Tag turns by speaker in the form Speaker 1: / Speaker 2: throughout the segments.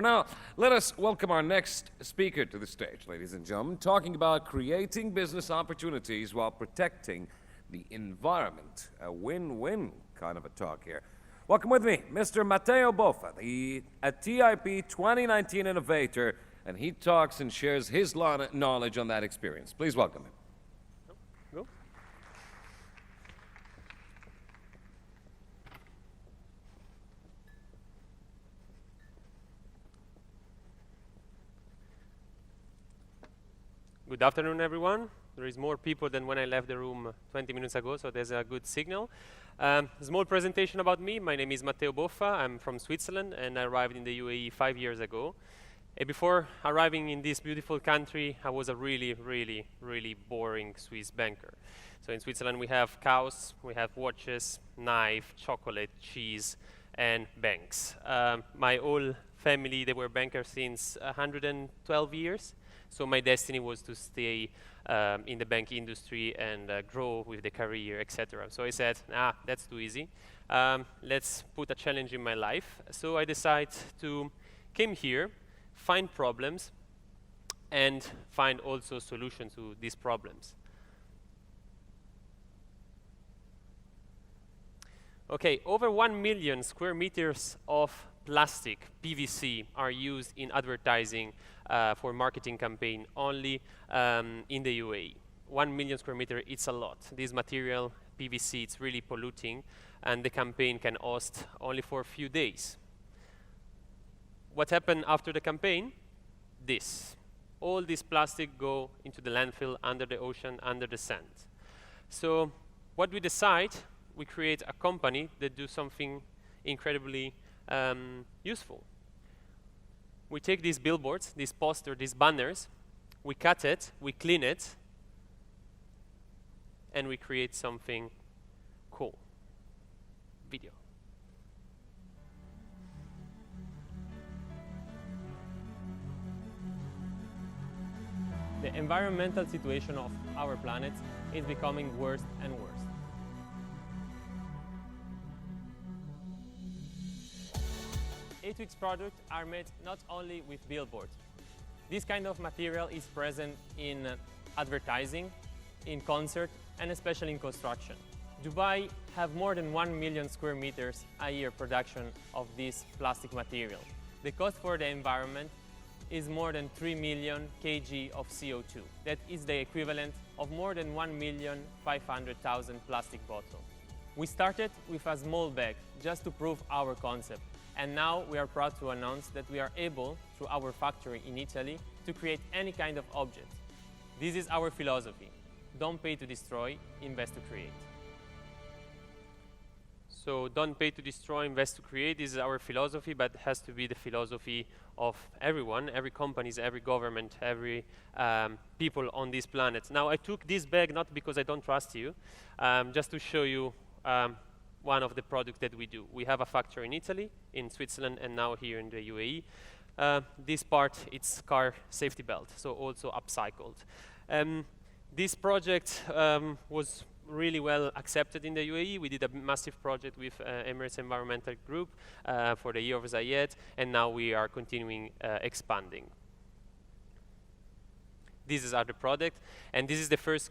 Speaker 1: for now, let us welcome our next speaker to the stage, ladies and gentlemen, talking about creating business opportunities while protecting the environment. A win-win kind of a talk here. Welcome with me, Mr. Matteo Boffa, a TIP 2019 innovator, and he talks and shares his knowledge on that experience. Please welcome him.
Speaker 2: Go. Good afternoon, everyone. There is more people than when I left the room 20 minutes ago, so there's a good signal. Small presentation about me. My name is Matteo Boffa. I'm from Switzerland, and I arrived in the UAE 5 years ago. And before arriving in this beautiful country, I was a really boring Swiss banker. So in Switzerland, we have cows, we have watches, knife, chocolate, cheese, and banks. My whole family, they were bankers since 112 years. So my destiny was to stay in the bank industry and grow with the career, etc. So I said, that's too easy. Let's put a challenge in my life. So I decided to come here, find problems, and find also solutions to these problems. Okay, over 1 million square meters of plastic, PVC, are used in advertising for marketing campaign only in the UAE. 1 million square meter, it's a lot. This material, PVC, it's really polluting, and the campaign can host only for a few days. What happened after the campaign? This. All this plastic go into the landfill, under the ocean, under the sand. So what we decide, we create a company that do something incredibly useful. We take these billboards, these posters, these banners, we cut it, we clean it, and we create something cool. Video. The environmental situation of our planet is becoming worse and worse. Atrix products are made not only with billboards. This kind of material is present in advertising, in concert, and especially in construction. Dubai have more than 1 million square meters a year production of this plastic material. The cost for the environment is more than 3 million kg of CO2. That is the equivalent of more than 1,500,000 plastic bottles. We started with a small bag just to prove our concept. And now we are proud to announce that we are able, through our factory in Italy, to create any kind of object. This is our philosophy. Don't pay to destroy, invest to create. So don't pay to destroy, invest to create. This is our philosophy, but it has to be the philosophy of everyone, every company, every government, every people on this planet. Now I took this bag not because I don't trust you, just to show you one of the products that we do. We have a factory in Italy, in Switzerland, and now here in the UAE. This part, it's car safety belt, so also upcycled. This project was really well accepted in the UAE. We did a massive project with Emirates Environmental Group for the year of Zayed, and now we are continuing expanding. This is our product, and this is the first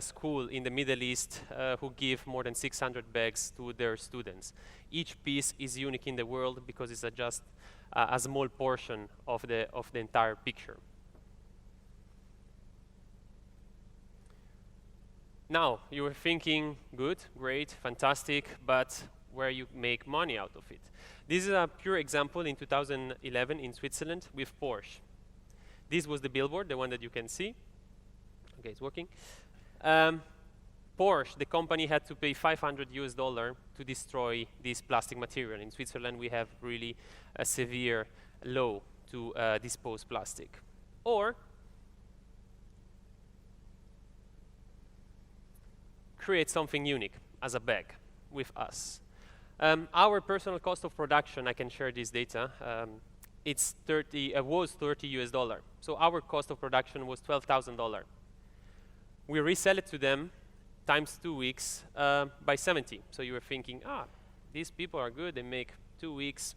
Speaker 2: school in the Middle East who give more than 600 bags to their students. Each piece is unique in the world because it's just a small portion of the entire picture. Now, you were thinking, good, great, fantastic, but where you make money out of it. This is a pure example in 2011 in Switzerland with Porsche. This was the billboard, the one that you can see. Okay, it's working. Porsche, the company, had to pay $500 to destroy this plastic material. In Switzerland, we have really a severe law to dispose plastic. Or create something unique as a bag with us. Our personal cost of production, I can share this data, was $30 US. So our cost of production was $12,000. We resell it to them times 2 weeks by 70. So you were thinking, these people are good, they make 2 weeks,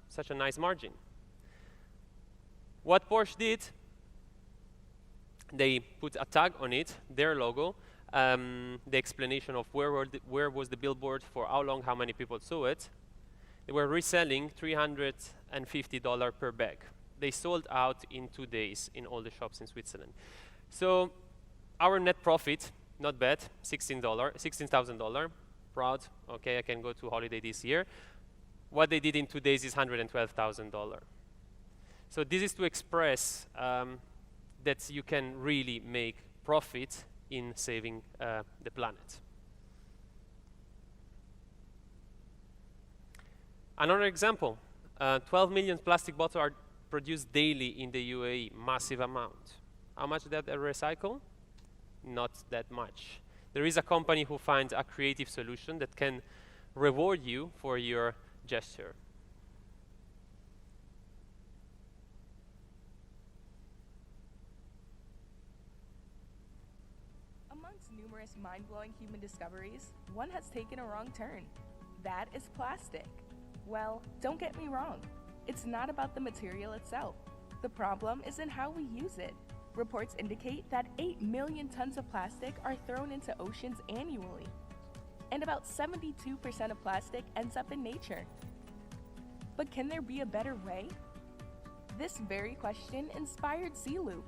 Speaker 2: such a nice margin. What Porsche did, they put a tag on it, their logo, the explanation of where was the billboard, for how long, how many people saw it. They were reselling $350 per bag. They sold out in 2 days in all the shops in Switzerland. So our net profit, not bad, $16,000. Proud, okay, I can go to holiday this year. What they did in 2 days is $112,000. So this is to express that you can really make profit in saving the planet. Another example, 12 million plastic bottles are produced daily in the UAE, massive amount. How much that they recycle? Not that much. There is a company who finds a creative solution that can reward you for your gesture.
Speaker 3: Amongst numerous mind-blowing human discoveries, one has taken a wrong turn. That is plastic. Well, don't get me wrong. It's not about the material itself. The problem is in how we use it. Reports indicate that 8 million tons of plastic are thrown into oceans annually. And about 72% of plastic ends up in nature. But can there be a better way? This very question inspired Zloop,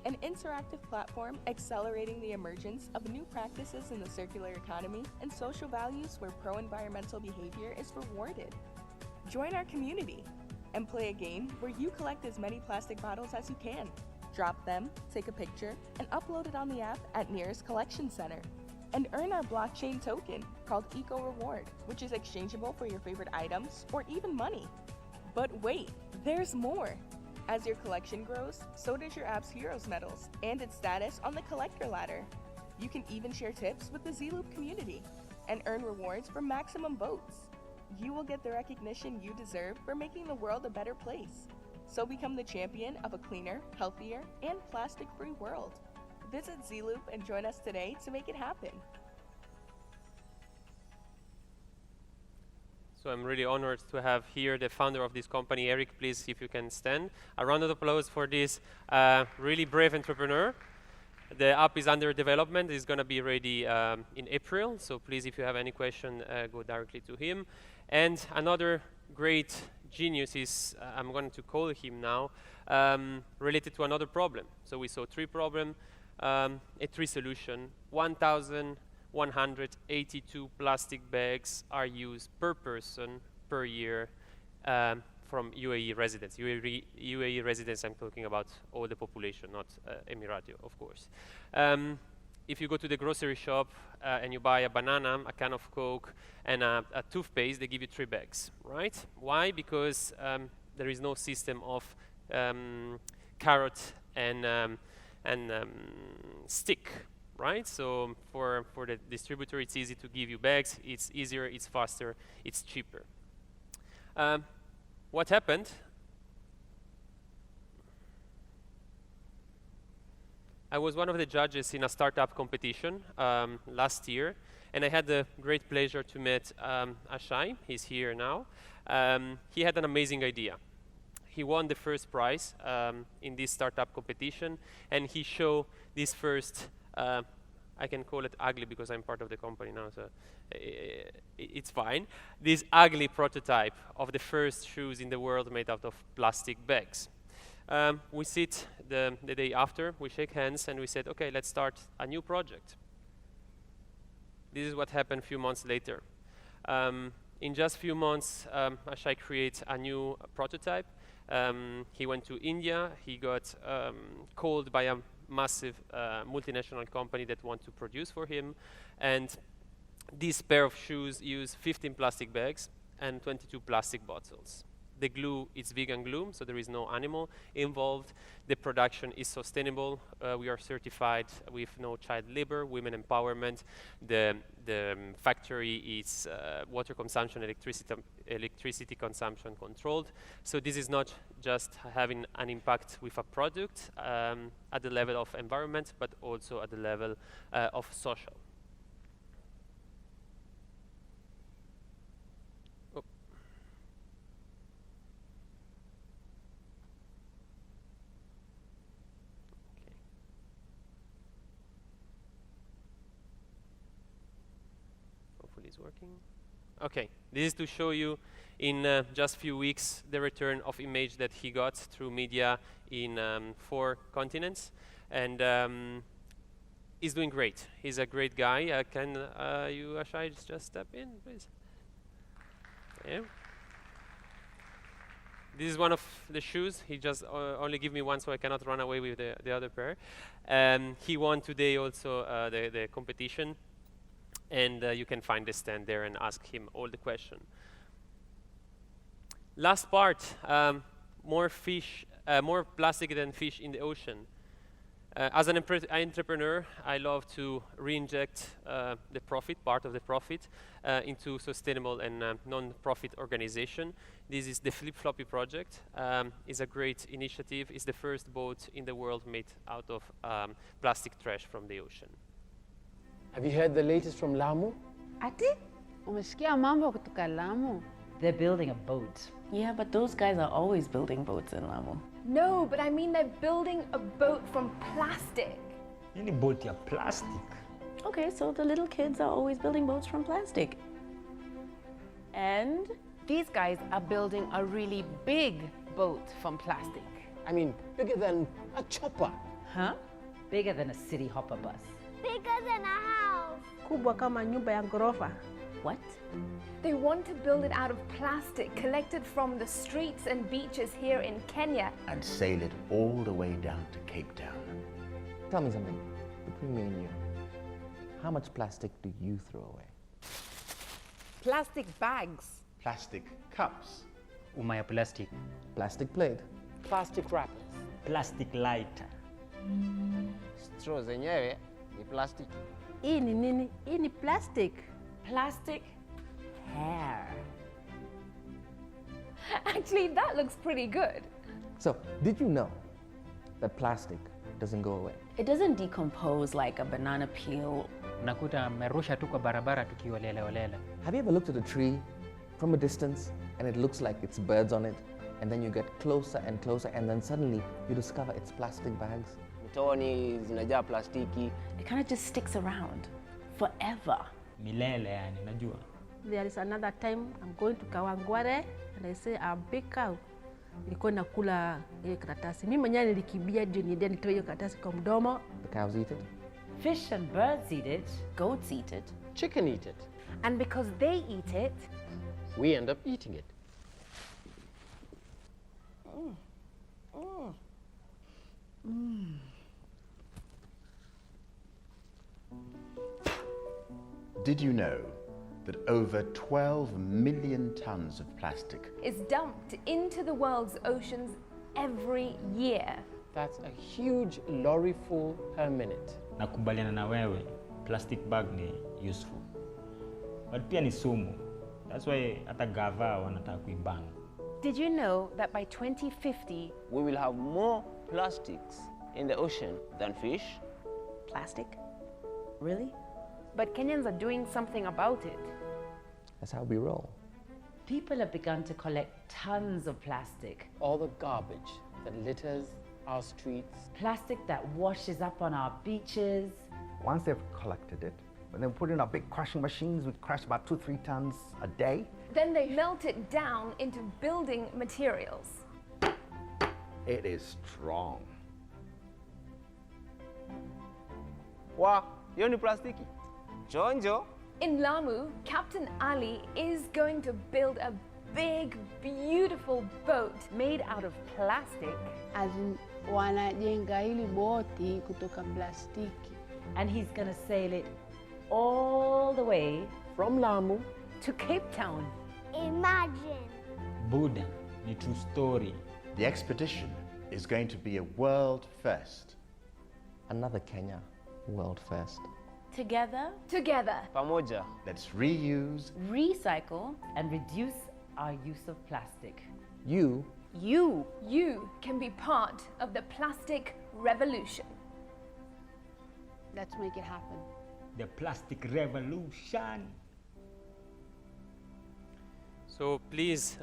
Speaker 3: an interactive platform accelerating the emergence of new practices in the circular economy and social values where pro-environmental behavior is rewarded. Join our community and play a game where you collect as many plastic bottles as you can. Drop them, take a picture, and upload it on the app at nearest collection center. And earn our blockchain token called Eco Reward, which is exchangeable for your favorite items or even money. But wait, there's more. As your collection grows, so does your app's Heroes medals and its status on the collector ladder. You can even share tips with the Zloop community and earn rewards for maximum votes. You will get the recognition you deserve for making the world a better place. So become the champion of a cleaner, healthier, and plastic-free world. Visit Zloop and join us today to make it happen.
Speaker 2: So I'm really honored to have here the founder of this company, Eric. Please, if you can stand. A round of applause for this really brave entrepreneur. The app is under development. It's going to be ready in April. So please, if you have any question, go directly to him. And another great genius is, I'm going to call him now, related to another problem. So we saw 3 problems, a 3 solution. 1,182 plastic bags are used per person per year from UAE residents. UAE residents, I'm talking about all the population, not Emirati, of course. If you go to the grocery shop and you buy a banana, a can of Coke, and a toothpaste, they give you 3 bags, right? Why? Because there is no system of carrot and stick, right? So for the distributor, it's easy to give you bags. It's easier, it's faster, it's cheaper. What happened? I was one of the judges in a startup competition last year, and I had the great pleasure to meet Ashai. He's here now. He had an amazing idea. He won the first prize in this startup competition, and he showed this first, I can call it ugly because I'm part of the company now, so it's fine. This ugly prototype of the first shoes in the world made out of plastic bags. We sit the day after, we shake hands, and we said, okay, let's start a new project. This is what happened a few months later. In just a few months, Ashai created a new prototype. He went to India. He got called by a massive multinational company that want to produce for him. And this pair of shoes use 15 plastic bags and 22 plastic bottles. The glue is vegan glue, so there is no animal involved. The production is sustainable. We are certified with no child labor, women empowerment. The factory is water consumption, electricity consumption controlled. So this is not just having an impact with a product at the level of environment, but also at the level of social. working? Okay, this is to show you in just few weeks the return of image that he got through media in 4 continents, and he's doing great. He's a great guy. Can you, Ashai, just step in, please? Yeah. This is one of the shoes. He just only gave me one, so I cannot run away with the other pair. He won today also the competition, and you can find the stand there and ask him all the questions. Last part, more plastic than fish in the ocean. As an entrepreneur, I love to reinject the profit, part of the profit, into sustainable and non-profit organization. This is the Flip Floppy project. It's a great initiative. It's the first boat in the world made out of plastic trash from the ocean.
Speaker 4: Have you heard the latest from Lamu?
Speaker 5: Ati? Umesikia mambo kutoka Lamu?
Speaker 6: They're building a boat.
Speaker 7: Yeah, but those guys are always building boats in Lamu.
Speaker 8: No, but I mean they're building a boat from plastic.
Speaker 9: Any boat ya plastic.
Speaker 7: Okay, so the little kids are always building boats from plastic. And
Speaker 5: These guys are building a really big boat from plastic.
Speaker 4: I mean, bigger than a chopper.
Speaker 6: Huh? Bigger than a city hopper bus.
Speaker 8: Bigger than a house.
Speaker 10: Kubwa kama nyumba ya ghorofa.
Speaker 7: what?
Speaker 8: They want to build it out of plastic collected from the streets and beaches here in Kenya.
Speaker 11: And sail it all the way down to Cape Town.
Speaker 4: Tell me something, between me and you. How much plastic do you throw away?
Speaker 5: Plastic bags.
Speaker 11: Plastic cups.
Speaker 9: Umaya plastic.
Speaker 4: Plastic plate.
Speaker 10: Plastic wrappers.
Speaker 9: Plastic lighter.
Speaker 4: Straw zenyewe ni plastic.
Speaker 10: Hii ni nini? Hii ni plastic.
Speaker 7: Plastic hair.
Speaker 8: Actually, that looks pretty good.
Speaker 4: So, did you know that plastic doesn't go away?
Speaker 7: It doesn't decompose like a banana peel.
Speaker 9: Nakuta merusha tu kwa barabara tukiolele.
Speaker 4: Have you ever looked at a tree from a distance and it looks like it's birds on it, and then you get closer and closer, and then suddenly you discover it's plastic bags?
Speaker 10: Mitoni zinajaa plastiki.
Speaker 7: It kind of just sticks around forever.
Speaker 9: Milele yani, najua.
Speaker 10: There is another time I'm going to Kawangware and I say I'm big cow. Nilikuwa nakula ile karatasi. Mimi mwenyewe nilikimbia ndio niende nitoe hiyo karatasi kwa mdomo.
Speaker 4: The cows eat it.
Speaker 6: Fish and birds eat it.
Speaker 7: Goats eat it.
Speaker 4: Chicken eat it.
Speaker 8: And because they eat it,
Speaker 4: We end up eating it.
Speaker 11: Did you know that over 12 million tons of plastic
Speaker 8: is dumped into the world's oceans every year?
Speaker 4: That's a huge lorry full per minute.
Speaker 9: Nakubaliana na wewe, plastic bag ni useful. But pia ni sumu. That's why hata gava wanataka kuibana.
Speaker 8: Did you know that by 2050,
Speaker 10: We will have more plastics in the ocean than fish.
Speaker 7: Plastic? Really?
Speaker 8: but Kenyans are doing something about it?
Speaker 4: That's how we roll.
Speaker 6: People have begun to collect tons of plastic.
Speaker 4: All the garbage that litters our streets.
Speaker 6: Plastic that washes up on our beaches.
Speaker 12: Once they've collected it, and then put it in our big crushing machines, we crush about 2-3 tons a day.
Speaker 8: Then they melt it down into building materials.
Speaker 12: It is strong.
Speaker 10: Wa, hiyo ni plastiki. Chonjo.
Speaker 8: In Lamu, Captain Ali is going to build a big, beautiful boat made out of plastic.
Speaker 10: Wanajenga hili boti kutoka plastiki.
Speaker 6: And he's gonna sail it all the way
Speaker 4: From Lamu
Speaker 8: To Cape Town. Imagine.
Speaker 9: Buddha ni true story.
Speaker 11: The expedition is going to be a world first.
Speaker 4: Another Kenya world first.
Speaker 7: Together,
Speaker 10: Pamoja.
Speaker 11: Let's reuse,
Speaker 7: recycle,
Speaker 6: and reduce our use of plastic.
Speaker 4: You
Speaker 8: You can be part of the plastic revolution.
Speaker 10: Let's make it happen.
Speaker 9: The plastic revolution.
Speaker 2: So please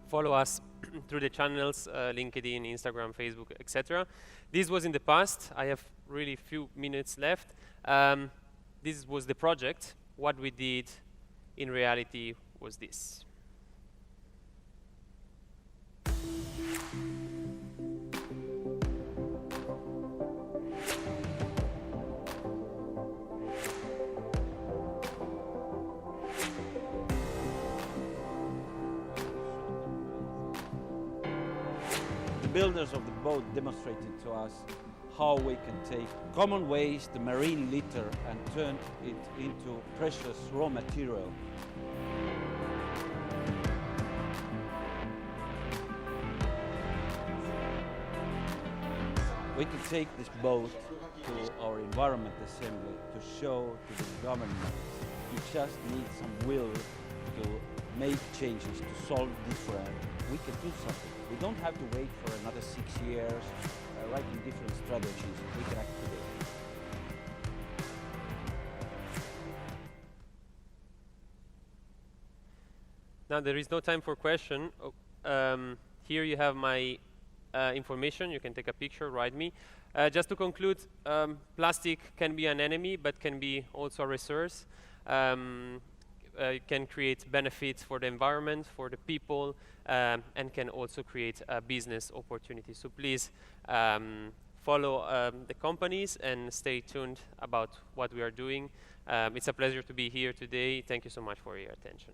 Speaker 2: follow us through the channels, LinkedIn, Instagram, Facebook, etc. This was in the past. I have really few minutes left. This was the project, what we did in reality was this.
Speaker 13: The builders of the boat demonstrated to us how we can take common waste, the marine litter, and turn it into precious raw material. We can take this boat to our environment assembly to show to the government. You just need some will to make changes, to solve different. We can do something. We don't have to wait for another 6 years, writing different strategies. We can act today.
Speaker 2: Now there is no time for question. Here you have my information. You can take a picture, write me. Just to conclude, plastic can be an enemy, but can be also a resource. It can create benefits for the environment, for the people, and can also create business opportunities. So please follow the companies and stay tuned about what we are doing. It's a pleasure to be here today. Thank you so much for your attention.